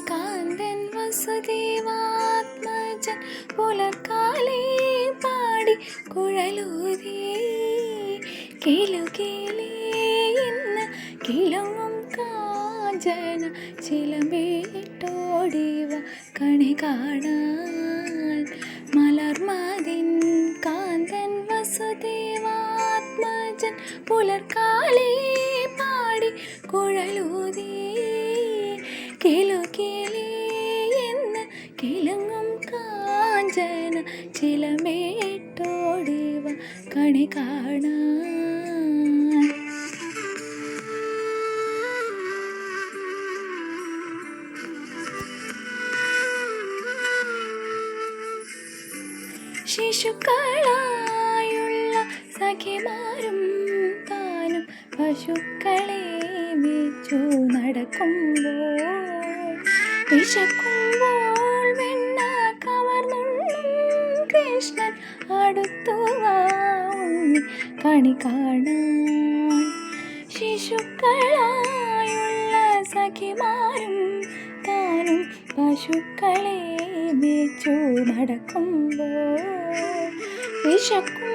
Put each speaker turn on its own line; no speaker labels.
കാന്തൻ വസുദേവാത്മജൻ പുലർക്കാലേ പാടി കുഴലൂതി കേളുകേലേ ഇന്ന് കിളങ്ങും കാഞ്ചന ചിലമ്പേട്ടോടിവ കണി കാണാൻ മലർമതിൻ കാന്തൻ വസുദേവാത്മജൻ പുലർക്കാലേ പാടി കുഴലൂതി കേളുകേലേ എന്ന് കിളങ്ങും കാഞ്ചന ചിലമ്പേട്ടോടിവ കണി കാണാൻ. ശിശുക്കളായുള്ള സഖിമാരും താനും പശുക്കളെ വെച്ചു നടക്കുമ്പോൾ വിശക്കുമ്പോൾ വെണ്ണ കവർന്നുള്ളും കൃഷ്ണൻ അടുത്തു വാ ഉണ്ണി കണി കാണാൻ. ശിശുക്കളായുള്ള സഖിമാരും താനും പശുക്കളെ വെച്ചു നടക്കുമ്പോൾ വിശക്കും